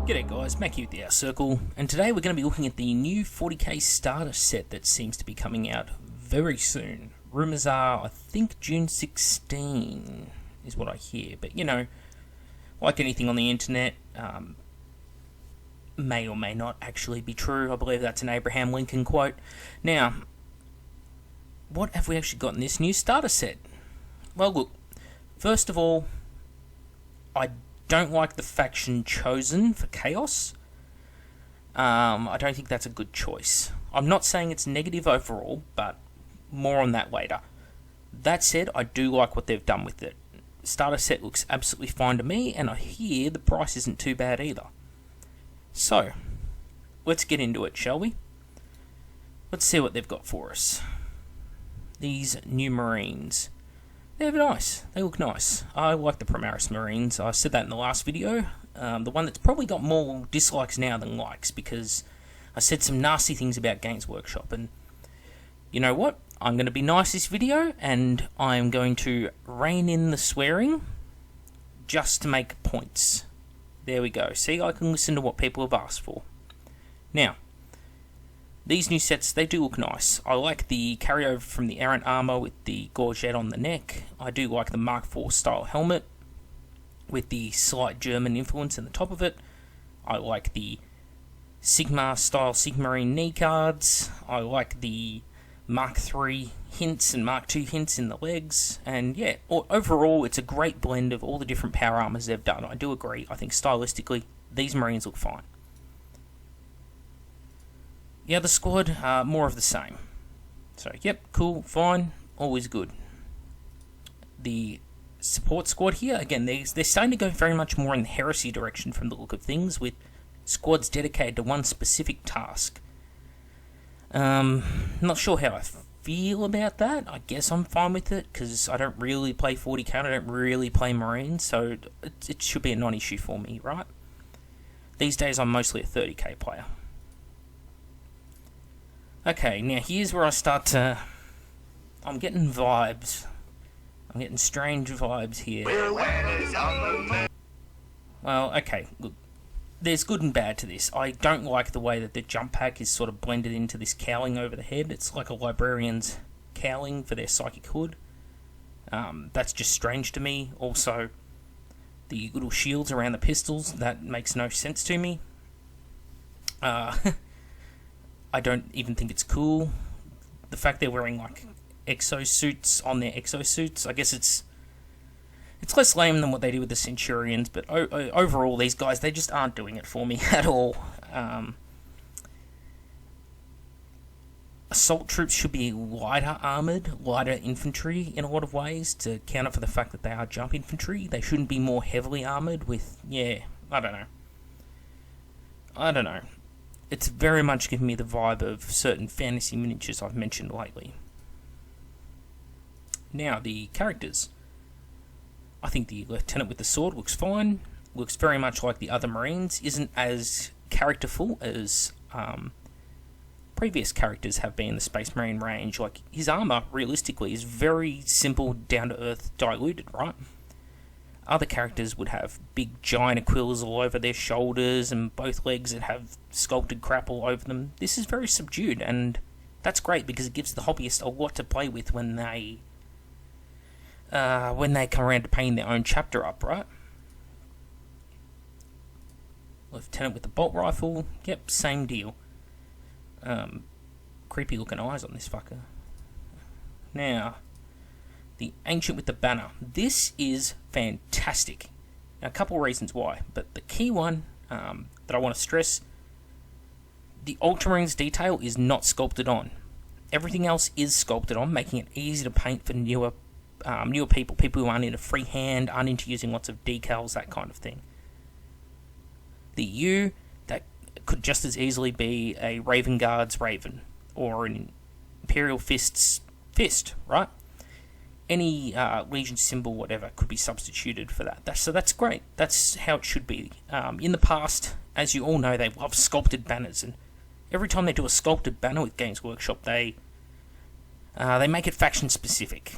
G'day guys, Mac here with the Our Circle, and today we're going to be looking at the new 40k starter set that seems to be coming out very soon. Rumours are, I think, June 16 is what I hear, but you know, like anything on the internet, may or may not actually be true. I believe that's an Abraham Lincoln quote. Now, what have we actually got in this new starter set? Well, look, first of all, I don't like the faction chosen for Chaos. I don't think that's a good choice. I'm not saying it's negative overall, but more on that later. That said, I do like what they've done with it. Starter set looks absolutely fine to me, and I hear the price isn't too bad either. So, let's get into it, shall we? Let's see what they've got for us. These new Marines. They're nice. They look nice. I like the Primaris Marines. I said that in the last video. The one that's probably got more dislikes now than likes, because I said some nasty things about Games Workshop, and you know what? I'm going to be nice this video, and I'm going to rein in the swearing just to make points. There we go. See, I can listen to what people have asked for. Now, these new sets, they do look nice. I like the carryover from the Errant armor with the gorget on the neck. I do like the Mark IV style helmet with the slight German influence in the top of it. I like the Sigma style Sigmarine knee cards. I like the Mark III hints and Mark II hints in the legs. And yeah, overall, it's a great blend of all the different power armors they've done. I do agree. I think stylistically, these Marines look fine. The other squad, more of the same. So, yep, cool, fine, always good. The support squad here, again, they're starting to go very much more in the heresy direction from the look of things, with squads dedicated to one specific task. Not sure how I feel about that. I guess I'm fine with it, because I don't really play 40k, I don't really play Marines, so it should be a non-issue for me, right? These days I'm mostly a 30k player. Okay, now here's where I start to... I'm getting vibes. I'm getting strange vibes here. Well, okay, look. There's good and bad to this. I don't like the way that the jump pack is sort of blended into this cowling over the head. It's like a librarian's cowling for their psychic hood. That's just strange to me. Also, the little shields around the pistols, that makes no sense to me. I don't even think it's cool. The fact they're wearing like exosuits on their exosuits, I guess it's less lame than what they do with the Centurions, but overall these guys, they just aren't doing it for me at all. Assault troops should be lighter armoured, lighter infantry in a lot of ways to counter for the fact that they are jump infantry. They shouldn't be more heavily armoured with, yeah, I don't know. It's very much giving me the vibe of certain fantasy miniatures I've mentioned lately. Now, the characters. I think the Lieutenant with the sword looks fine. Looks very much like the other Marines. Isn't as characterful as previous characters have been in the Space Marine range. Like, his armor, realistically, is very simple, down-to-earth, diluted, right? Other characters would have big giant aquillas all over their shoulders and both legs that have sculpted crap all over them. This is very subdued, and that's great because it gives the hobbyist a lot to play with when they come around to painting their own chapter up, right? Lieutenant with the bolt rifle, yep, same deal. Creepy looking eyes on this fucker. Now, the Ancient with the banner. This is fantastic. Now, a couple of reasons why, but the key one that I want to stress, the Ultramarines detail is not sculpted on. Everything else is sculpted on, making it easy to paint for newer people who aren't into freehand, aren't into using lots of decals, that kind of thing. The U, that could just as easily be a Raven Guard's Raven, or an Imperial Fist's Fist, right? Any Legion symbol, whatever, could be substituted for that. So that's great. That's how it should be. In the past, as you all know, they love sculpted banners, and every time they do a sculpted banner with Games Workshop, they make it faction specific.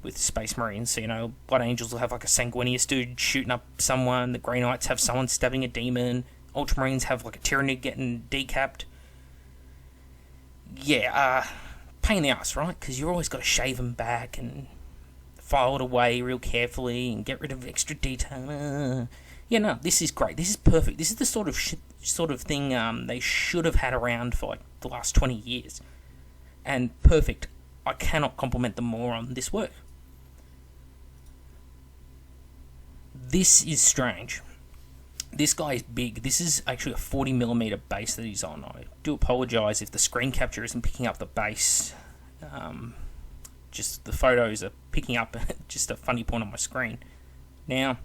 With Space Marines, so, you know, Blood Angels will have like a Sanguinius dude shooting up someone, the Grey Knights have someone stabbing a demon, Ultramarines have like a Tyranid getting decapped. Yeah, pain in the ass, right? Because you've always got to shave them back and file it away real carefully and get rid of extra detail. Yeah, no, this is great. This is perfect. This is the sort of thing they should have had around for like the last 20 years. And perfect. I cannot compliment them more on this work. This is strange. This guy is big. This is actually a 40mm base that he's on. I do apologise if the screen capture isn't picking up the base. Just the photos are picking up just a funny point on my screen. Now,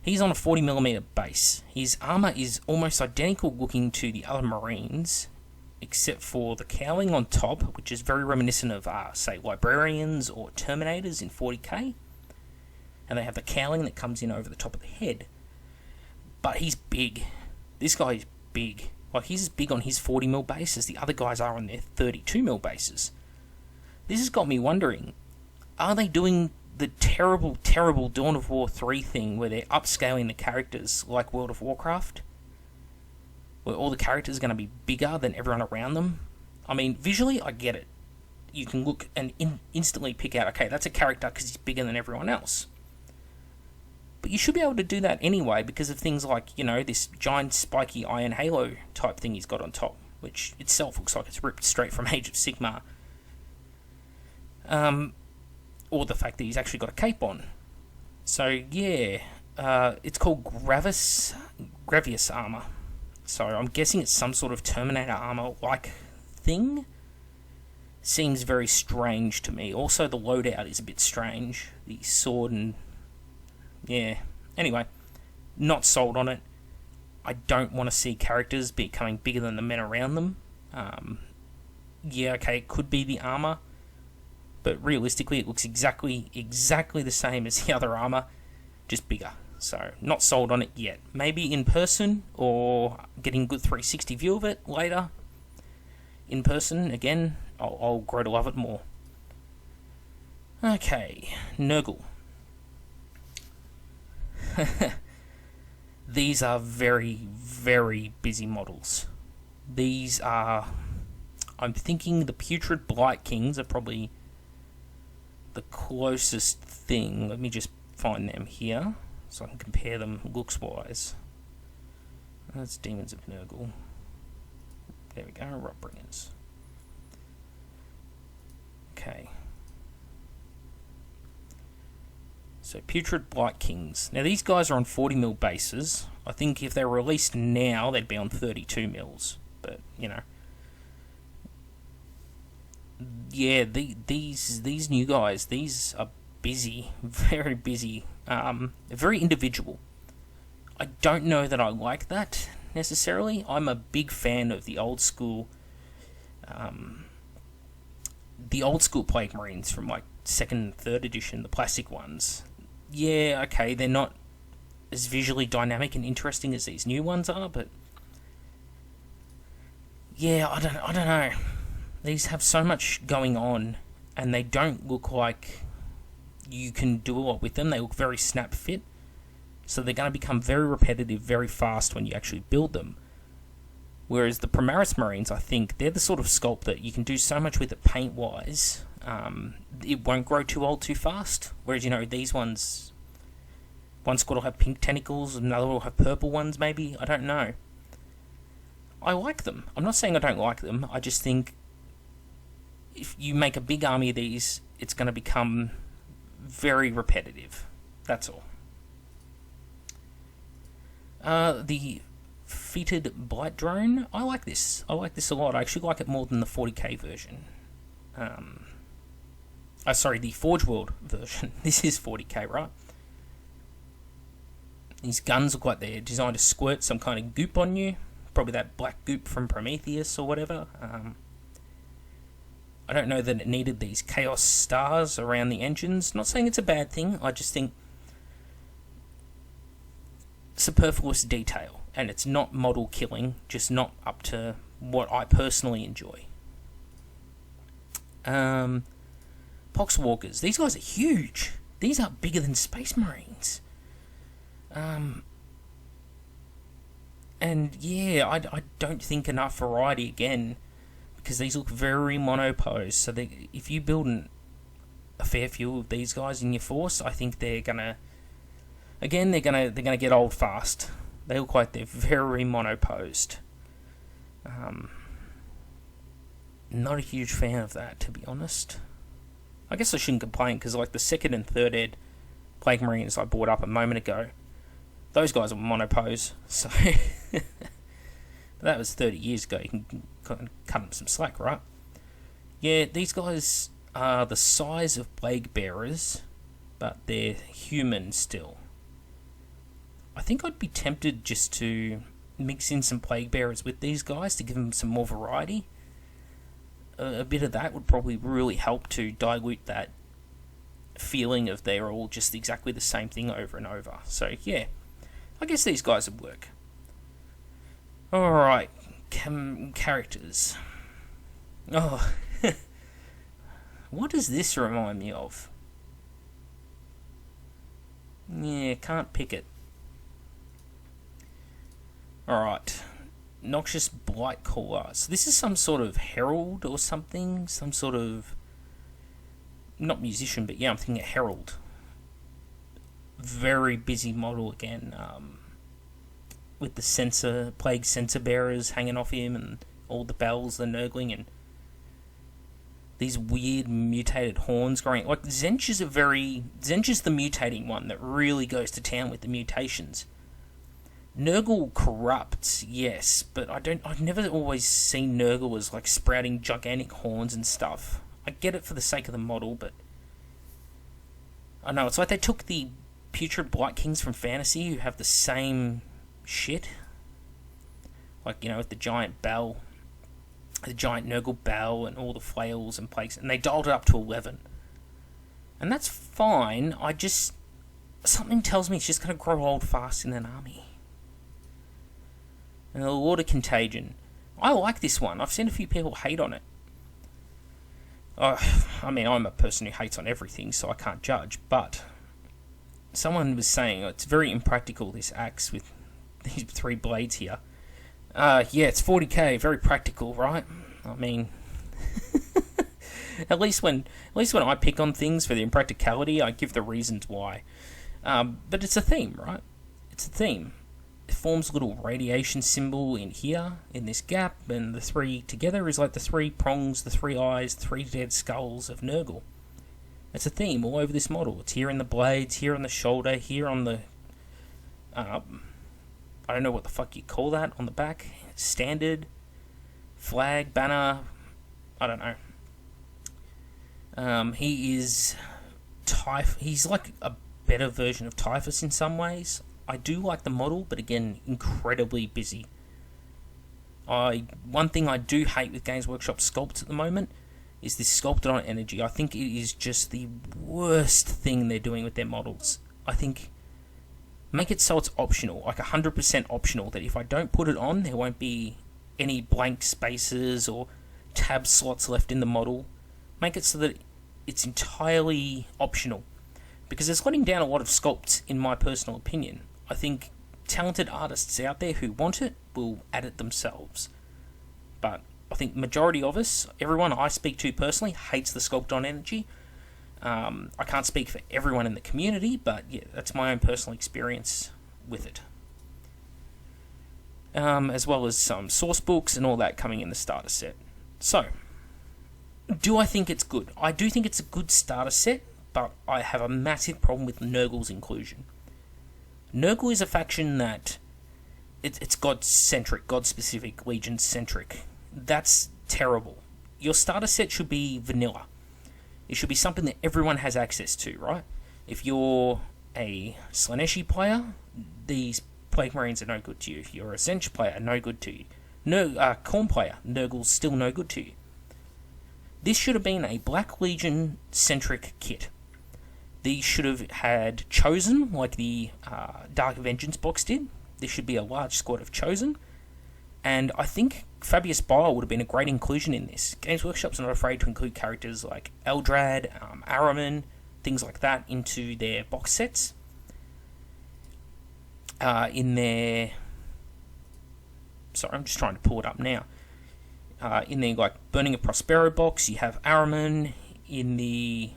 he's on a 40mm base. His armour is almost identical looking to the other Marines, except for the cowling on top, which is very reminiscent of, say, Librarians or Terminators in 40k. And they have the cowling that comes in over the top of the head. But he's big. This guy is big. Like, he's as big on his 40mm base as the other guys are on their 32mm bases. This has got me wondering, are they doing the terrible, terrible Dawn of War 3 thing where they're upscaling the characters like World of Warcraft? Where all the characters are going to be bigger than everyone around them? I mean, visually, I get it. You can look and instantly pick out, okay, that's a character because he's bigger than everyone else. But you should be able to do that anyway because of things like, you know, this giant spiky iron halo type thing he's got on top, which itself looks like it's ripped straight from Age of Sigmar. Or the fact that he's actually got a cape on. So, yeah, it's called Gravius armor. So I'm guessing it's some sort of Terminator armor-like thing. Seems very strange to me. Also, the loadout is a bit strange. The sword and... yeah. Anyway, not sold on it. I don't want to see characters becoming bigger than the men around them. Yeah, okay, it could be the armor. But realistically, it looks exactly the same as the other armor, just bigger. So, not sold on it yet. Maybe in person, or getting a good 360 view of it later. In person, again, I'll grow to love it more. Okay, Nurgle. These are very, very busy models. These are... I'm thinking the Putrid Blight Kings are probably the closest thing. Let me just find them here so I can compare them looks wise. That's Demons of Nurgle. There we go, Rotbringers. Okay. So Putrid Blight Kings. Now these guys are on 40mm bases. I think if they were released now they'd be on 32mm. But, you know. Yeah, these new guys, these are busy, very busy, very individual. I don't know that I like that necessarily. I'm a big fan of the old school Plague Marines from like 2nd and 3rd edition, the plastic ones. Yeah, okay, they're not as visually dynamic and interesting as these new ones are, but yeah, I don't know. These have so much going on, and they don't look like you can do a lot with them. They look very snap fit, so they're going to become very repetitive very fast when you actually build them. Whereas the Primaris Marines, I think, they're the sort of sculpt that you can do so much with it paint-wise, it won't grow too old too fast. Whereas, you know, these ones, one squad will have pink tentacles, another will have purple ones maybe, I don't know. I like them. I'm not saying I don't like them, I just think if you make a big army of these, it's going to become very repetitive. That's all. The Fetid Blight Drone, I like this. I like this a lot. I actually like it more than the 40k version. Sorry, the Forge World version. This is 40k, right? These guns look like they're designed to squirt some kind of goop on you. Probably that black goop from Prometheus or whatever. I don't know that it needed these chaos stars around the engines. Not saying it's a bad thing, I just think superfluous detail, and it's not model killing, just not up to what I personally enjoy. Poxwalkers, these guys are huge. These are bigger than Space Marines. And yeah, I don't think enough variety again, because these look very monoposed. So if you build a fair few of these guys in your force, I think they're gonna get old fast. They look like they're very monoposed. Not a huge fan of that, to be honest. I guess I shouldn't complain, because like the second and third ed Plague Marines I bought up a moment ago, those guys are monopose, so that was 30 years ago. You can cut them some slack, right? Yeah, these guys are the size of Plague Bearers, but they're human still. I think I'd be tempted just to mix in some Plague Bearers with these guys to give them some more variety. A bit of that would probably really help to dilute that feeling of they're all just exactly the same thing over and over. So yeah, I guess these guys would work. Alright, characters. Oh, what does this remind me of? Yeah, can't pick it. Alright, Noxious Blightcaller. So this is some sort of herald or something, some sort of, not musician, but yeah, I'm thinking a herald. Very busy model again, with the plague censer bearers hanging off him, and all the bells, the Nurgling, and these weird mutated horns growing. Like Zench is the mutating one that really goes to town with the mutations. Nurgle corrupts, yes, but I've never always seen Nurgle as like sprouting gigantic horns and stuff. I get it for the sake of the model, but I know it's like they took the putrid Blight Kings from Fantasy who have the same shit. Like, you know, with the giant bell, the giant Nurgle bell, and all the flails and plagues, and they dialed it up to 11. And that's fine, something tells me it's just going to grow old fast in an army. And the Lord of Contagion. I like this one. I've seen a few people hate on it. I mean, I'm a person who hates on everything, so I can't judge, but someone was saying it's very impractical, this axe with these 3 blades here. Yeah, it's 40k, very practical, right? I mean, at least when I pick on things for the impracticality, I give the reasons why. But it's a theme, right? It's a theme. It forms a little radiation symbol in here, in this gap, and the 3 together is like the 3 prongs, the 3 eyes, 3 dead skulls of Nurgle. It's a theme all over this model. It's here in the blades, here on the shoulder, here on the... I don't know what the fuck you call that on the back. Standard, flag, banner, I don't know. He is... He's like a better version of Typhus in some ways. I do like the model, but again, incredibly busy. One thing I do hate with Games Workshop sculpts at the moment is this sculpted on energy. I think it is just the worst thing they're doing with their models. I think make it so it's optional, like 100% optional, that if I don't put it on, there won't be any blank spaces or tab slots left in the model. Make it so that it's entirely optional, because it's letting down a lot of sculpts, in my personal opinion. I think talented artists out there who want it will add it themselves. But I think majority of us, everyone I speak to personally, hates the sculpt on energy. I can't speak for everyone in the community, but yeah, that's my own personal experience with it. As well as some source books and all that coming in the starter set. So, do I think it's good? I do think it's a good starter set, but I have a massive problem with Nurgle's inclusion. Nurgle is a faction that it's God-centric, God-specific, Legion-centric. That's terrible. Your starter set should be vanilla. It should be something that everyone has access to, right? If you're a Slaaneshi player, these Plague Marines are no good to you. If you're a Zench player, no good to you. Khorne player, Nurgle's still no good to you. This should have been a Black Legion-centric kit. These should have had Chosen, like the Dark Vengeance box did. This should be a large squad of Chosen. And I think Fabius Bile would have been a great inclusion in this. Games Workshop's not afraid to include characters like Eldrad, Araman, things like that into their box sets. In their Sorry, I'm just trying to pull it up now. In the like Burning of Prospero box, you have Araman. In the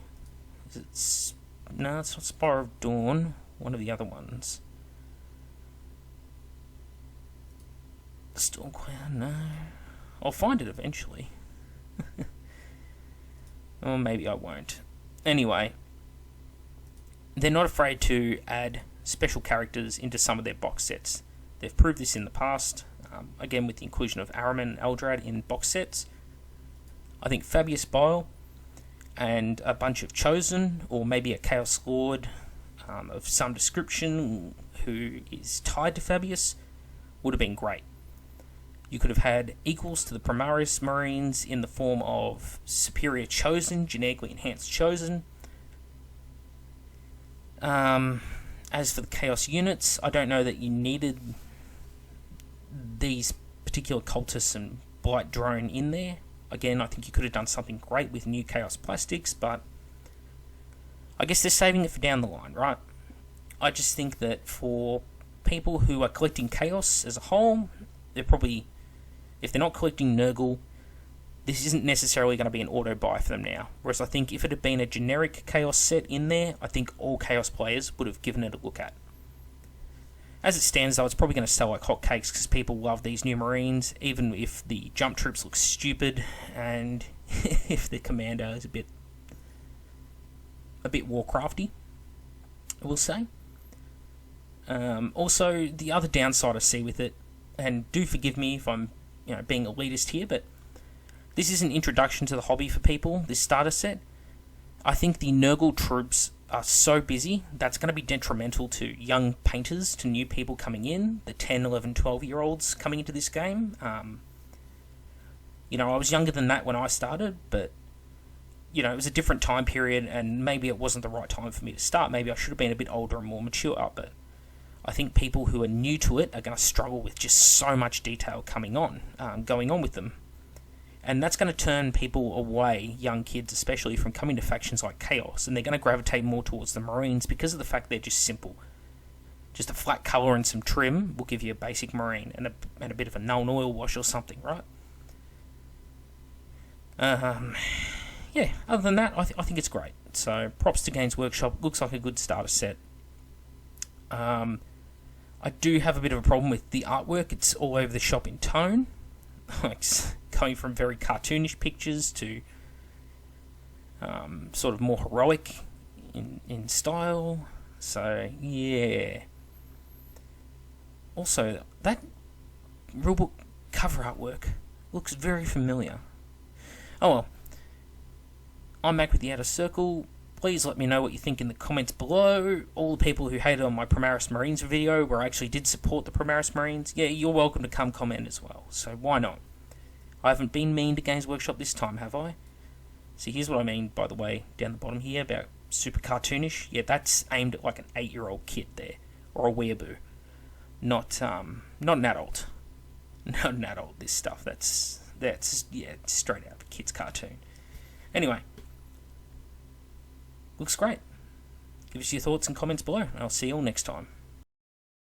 it's not Spire of Dawn. One of the other ones. Stormcloud, no. I'll find it eventually. Or maybe I won't. Anyway, they're not afraid to add special characters into some of their box sets. They've proved this in the past, again with the inclusion of Araman and Eldrad in box sets. I think Fabius Bile and a bunch of Chosen, or maybe a Chaos Lord of some description who is tied to Fabius, would have been great. You could have had equals to the Primaris Marines in the form of Superior Chosen, genetically enhanced Chosen. As for the Chaos units, I don't know that you needed these particular Cultists and Blight Drone in there. Again, I think you could have done something great with new Chaos Plastics, but I guess they're saving it for down the line, right? I just think that for people who are collecting Chaos as a whole, they're probably, if they're not collecting Nurgle, this isn't necessarily going to be an auto buy for them now. Whereas I think if it had been a generic Chaos set in there, I think all Chaos players would have given it a look at. As it stands though, it's probably going to sell like hotcakes because people love these new Marines, even if the jump troops look stupid and if the commander is a bit Warcrafty, I will say. Also, the other downside I see with it, and do forgive me if I'm being elitist here, but this is an introduction to the hobby for people, this starter set. I think the Nurgle troops are so busy, that's going to be detrimental to young painters, to new people coming in, the 10, 11, 12-year-olds coming into this game. I was younger than that when I started, but, it was a different time period, and maybe it wasn't the right time for me to start. Maybe I should have been a bit older and more mature, but I think people who are new to it are going to struggle with just so much detail going on with them. And that's going to turn people away, young kids especially, from coming to factions like Chaos, and they're going to gravitate more towards the Marines because of the fact they're just simple. Just a flat colour and some trim will give you a basic Marine, and a bit of a Null oil wash or something, right? Yeah, other than that, I think it's great. So, props to Games Workshop. Looks like a good starter set. I do have a bit of a problem with the artwork. It's all over the shop in tone. Like, going from very cartoonish pictures to sort of more heroic in style. So, yeah. Also, that rulebook cover artwork looks very familiar. Oh well. I'm Mac with the Outer Circle. Please let me know what you think in the comments below. All the people who hated on my Primaris Marines video, where I actually did support the Primaris Marines, yeah, you're welcome to come comment as well. So why not? I haven't been mean to Games Workshop this time, have I? See, here's what I mean, by the way, down the bottom here, about super cartoonish. Yeah, that's aimed at like an 8-year-old kid there, or a weeaboo. Not an adult. Not an adult, this stuff. That's straight out of a kid's cartoon. Anyway. Looks great. Give us your thoughts and comments below, and I'll see you all next time.